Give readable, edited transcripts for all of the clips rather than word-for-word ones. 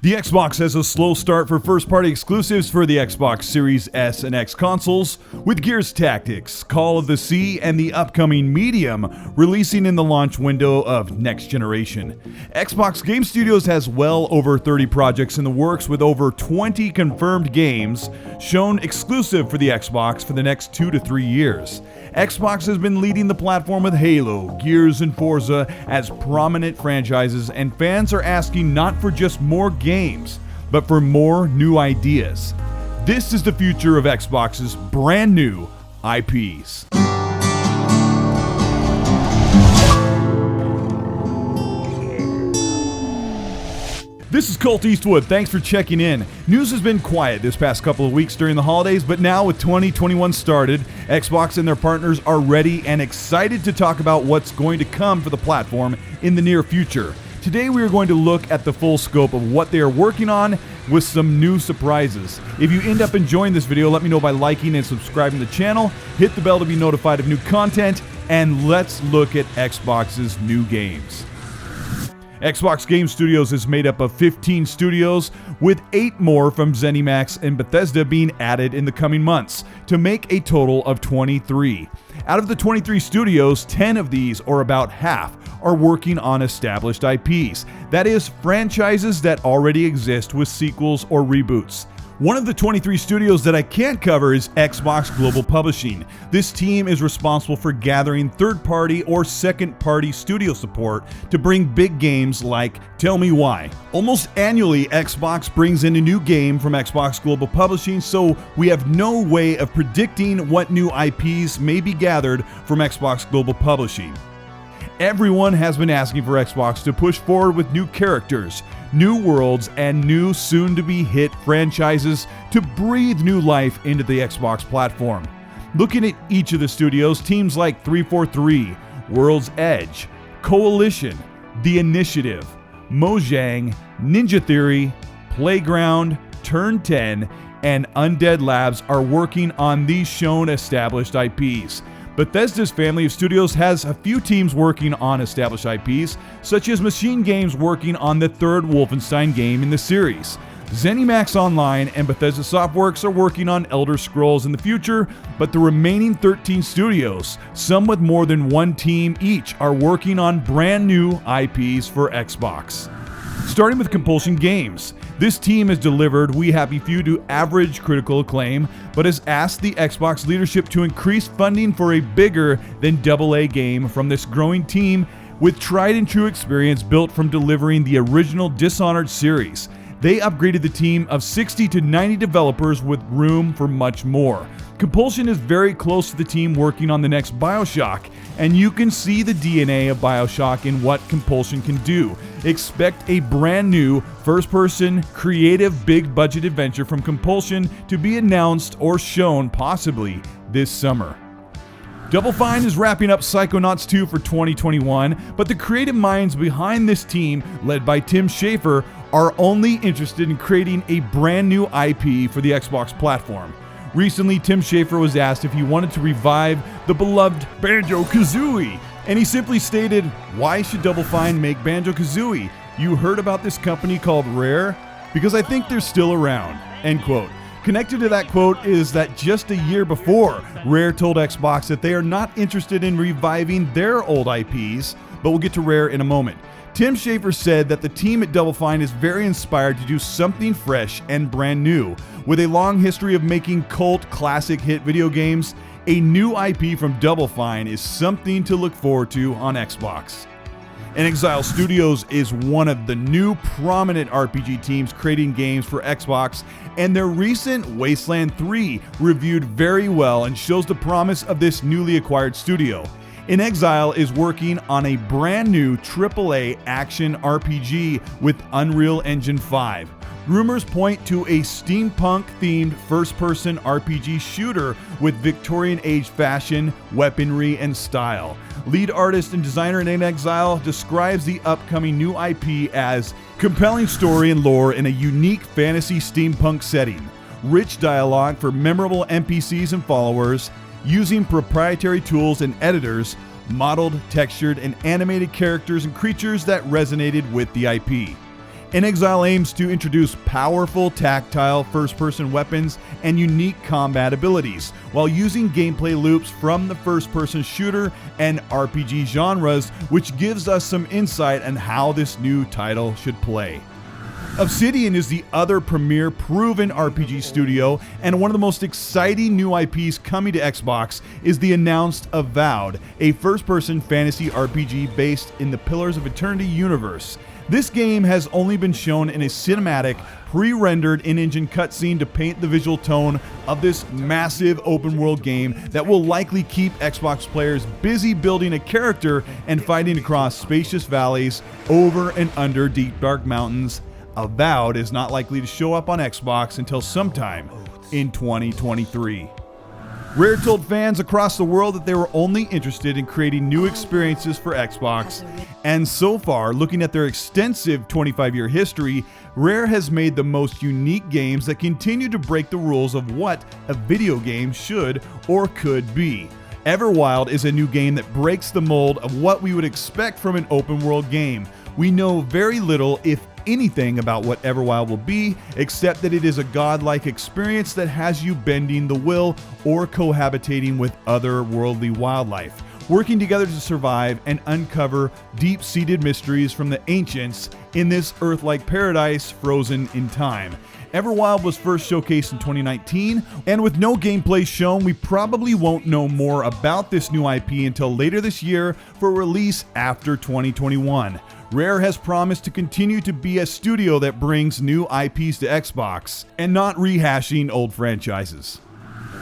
The Xbox has a slow start for first-party exclusives for the Xbox Series S and X consoles, with Gears Tactics, Call of the Sea, and the upcoming Medium releasing in the launch window of next generation. Xbox Game Studios has well over 30 projects in the works, with over 20 confirmed games shown exclusive for the Xbox for the next 2 to 3 years. Xbox has been leading the platform with Halo, Gears, and Forza as prominent franchises, and fans are asking not for just more games, but for more new ideas. This is the future of Xbox's brand new IPs. This is Colteastwood. Thanks for checking in. News has been quiet this past couple of weeks during the holidays, but now with 2021 started, Xbox and their partners are ready and excited to talk about what's going to come for the platform in the near future. Today we are going to look at the full scope of what they are working on with some new surprises. If you end up enjoying this video, let me know by liking and subscribing to the channel, hit the bell to be notified of new content, and let's look at Xbox's new games. Xbox Game Studios is made up of 15 studios, with 8 more from ZeniMax and Bethesda being added in the coming months, to make a total of 23. Out of the 23 studios, 10 of these, or about half, are working on established IPs. That is, franchises that already exist with sequels or reboots. One of the 23 studios that I can't cover is Xbox Global Publishing. This team is responsible for gathering third-party or second-party studio support to bring big games like Tell Me Why. Almost annually, Xbox brings in a new game from Xbox Global Publishing, so we have no way of predicting what new IPs may be gathered from Xbox Global Publishing. Everyone has been asking for Xbox to push forward with new characters, new worlds, and new soon-to-be-hit franchises to breathe new life into the Xbox platform. Looking at each of the studios, teams like 343, World's Edge, Coalition, The Initiative, Mojang, Ninja Theory, Playground, Turn 10, and Undead Labs are working on these shown established IPs. Bethesda's family of studios has a few teams working on established IPs, such as Machine Games working on the third Wolfenstein game in the series. ZeniMax Online and Bethesda Softworks are working on Elder Scrolls in the future, but the remaining 13 studios, some with more than one team each, are working on brand new IPs for Xbox. Starting with Compulsion Games, this team has delivered We Happy Few to average critical acclaim, but has asked the Xbox leadership to increase funding for a bigger than AA game from this growing team with tried and true experience built from delivering the original Dishonored series. They upgraded the team of 60 to 90 developers with room for much more. Compulsion is very close to the team working on the next BioShock, and you can see the DNA of BioShock in what Compulsion can do. Expect a brand new, first-person, creative, big-budget adventure from Compulsion to be announced or shown possibly this summer. Double Fine is wrapping up Psychonauts 2 for 2021, but the creative minds behind this team, led by Tim Schafer, are only interested in creating a brand new IP for the Xbox platform. Recently, Tim Schafer was asked if he wanted to revive the beloved Banjo-Kazooie, and he simply stated, "Why should Double Fine make Banjo-Kazooie? You heard about this company called Rare? Because I think they're still around." End quote. Connected to that quote is that just a year before, Rare told Xbox that they are not interested in reviving their old IPs, but we'll get to Rare in a moment. Tim Schafer said that the team at Double Fine is very inspired to do something fresh and brand new. With a long history of making cult classic hit video games, a new IP from Double Fine is something to look forward to on Xbox. Exile Studios is one of the new prominent RPG teams creating games for Xbox, and their recent Wasteland 3 reviewed very well and shows the promise of this newly acquired studio. Exile is working on a brand new AAA action RPG with Unreal Engine 5. Rumors point to a steampunk-themed first-person RPG shooter with Victorian-age fashion, weaponry, and style. Lead artist and designer in Exile describes the upcoming new IP as compelling story and lore in a unique fantasy steampunk setting, rich dialogue for memorable NPCs and followers, using proprietary tools and editors, modeled, textured, and animated characters and creatures that resonated with the IP. inXile aims to introduce powerful tactile first-person weapons and unique combat abilities, while using gameplay loops from the first-person shooter and RPG genres, which gives us some insight on how this new title should play. Obsidian is the other premier proven RPG studio, and one of the most exciting new IPs coming to Xbox is the announced Avowed, a first-person fantasy RPG based in the Pillars of Eternity universe. This game has only been shown in a cinematic, pre-rendered in-engine cutscene to paint the visual tone of this massive open-world game that will likely keep Xbox players busy building a character and fighting across spacious valleys, over and under deep dark mountains. Avowed is not likely to show up on Xbox until sometime in 2023. Rare told fans across the world that they were only interested in creating new experiences for Xbox, and so far, looking at their extensive 25-year history, Rare has made the most unique games that continue to break the rules of what a video game should or could be. Everwild is a new game that breaks the mold of what we would expect from an open-world game. We know very little, if anything, about what Everwild will be, except that it is a godlike experience that has you bending the will or cohabitating with otherworldly wildlife, working together to survive and uncover deep-seated mysteries from the ancients in this Earth-like paradise frozen in time. Everwild was first showcased in 2019, and with no gameplay shown, we probably won't know more about this new IP until later this year for release after 2021. Rare has promised to continue to be a studio that brings new IPs to Xbox, and not rehashing old franchises.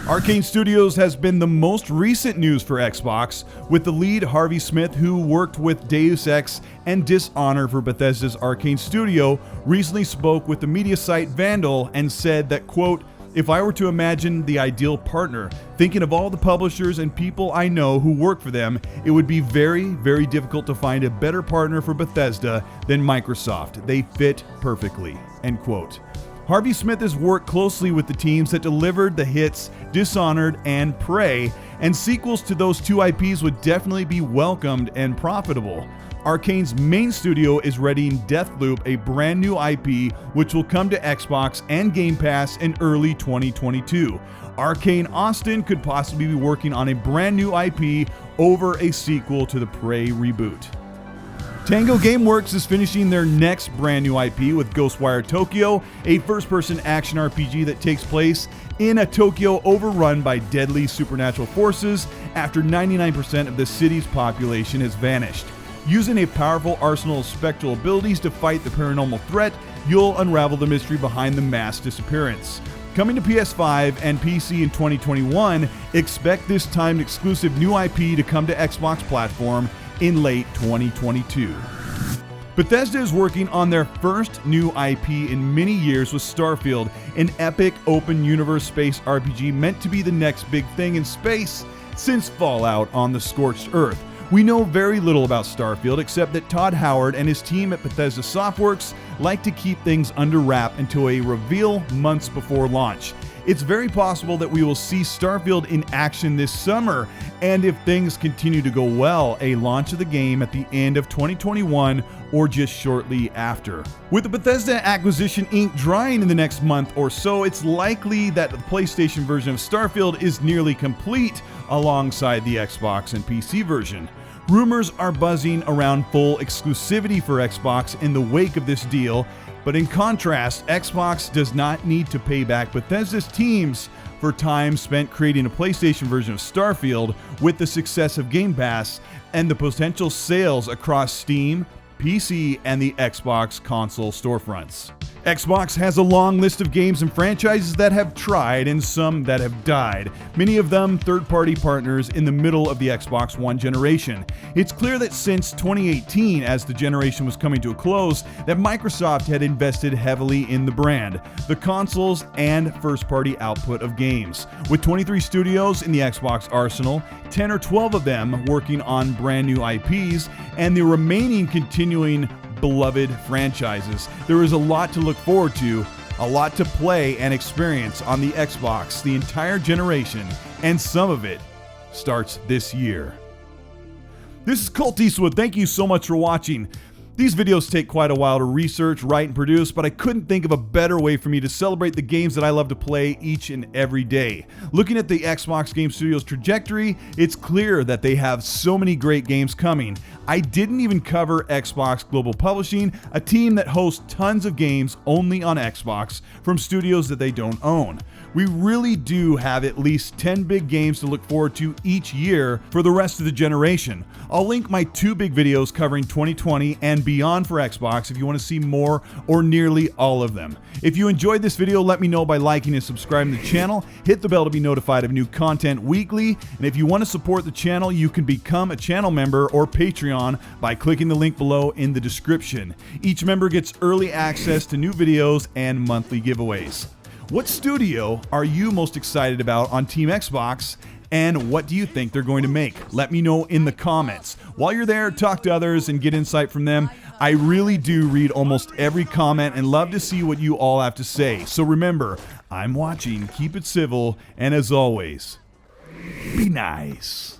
Arcane Studios has been the most recent news for Xbox, with the lead Harvey Smith, who worked with Deus Ex and Dishonored for Bethesda's Arcane Studio, recently spoke with the media site Vandal and said that, quote, "If I were to imagine the ideal partner, thinking of all the publishers and people I know who work for them, it would be very, very difficult to find a better partner for Bethesda than Microsoft. They fit perfectly," end quote. Harvey Smith has worked closely with the teams that delivered the hits Dishonored and Prey, and sequels to those two IPs would definitely be welcomed and profitable. Arcane's main studio is readying Deathloop, a brand new IP which will come to Xbox and Game Pass in early 2022. Arcane Austin could possibly be working on a brand new IP over a sequel to the Prey reboot. Tango Gameworks is finishing their next brand new IP with Ghostwire Tokyo, a first-person action RPG that takes place in a Tokyo overrun by deadly supernatural forces after 99% of the city's population has vanished. Using a powerful arsenal of spectral abilities to fight the paranormal threat, you'll unravel the mystery behind the mass disappearance. Coming to PS5 and PC in 2021, expect this timed exclusive new IP to come to Xbox platform in late 2022. Bethesda is working on their first new IP in many years with Starfield, an epic open universe space RPG meant to be the next big thing in space since Fallout on the scorched earth. We know very little about Starfield except that Todd Howard and his team at Bethesda Softworks like to keep things under wrap until a reveal months before launch. It's very possible that we will see Starfield in action this summer, and if things continue to go well, a launch of the game at the end of 2021 or just shortly after. With the Bethesda acquisition ink drying in the next month or so, it's likely that the PlayStation version of Starfield is nearly complete alongside the Xbox and PC version. Rumors are buzzing around full exclusivity for Xbox in the wake of this deal, but in contrast, Xbox does not need to pay back Bethesda's teams for time spent creating a PlayStation version of Starfield with the success of Game Pass and the potential sales across Steam, PC, and the Xbox console storefronts. Xbox has a long list of games and franchises that have tried and some that have died, many of them third-party partners in the middle of the Xbox One generation. It's clear that since 2018, as the generation was coming to a close, that Microsoft had invested heavily in the brand, the consoles, and first-party output of games. With 23 studios in the Xbox arsenal, 10 or 12 of them working on brand new IPs, and the remaining continuing beloved franchises, there is a lot to look forward to, a lot to play and experience on the Xbox the entire generation, and some of it starts this year. This is Colteastwood. Thank you so much for watching. These videos take quite a while to research, write, and produce, but I couldn't think of a better way for me to celebrate the games that I love to play each and every day. Looking at the Xbox Game Studios trajectory, it's clear that they have so many great games coming. I didn't even cover Xbox Global Publishing, a team that hosts tons of games only on Xbox from studios that they don't own. We really do have at least 10 big games to look forward to each year for the rest of the generation. I'll link my 2 big videos covering 2020 and beyond for Xbox if you want to see more or nearly all of them. If you enjoyed this video, let me know by liking and subscribing to the channel. Hit the bell to be notified of new content weekly. And if you want to support the channel, you can become a channel member or Patreon by clicking the link below in the description. Each member gets early access to new videos and monthly giveaways. What studio are you most excited about on Team Xbox, and what do you think they're going to make? Let me know in the comments. While you're there, talk to others and get insight from them. I really do read almost every comment and love to see what you all have to say. So remember, I'm watching, keep it civil, and as always, be nice.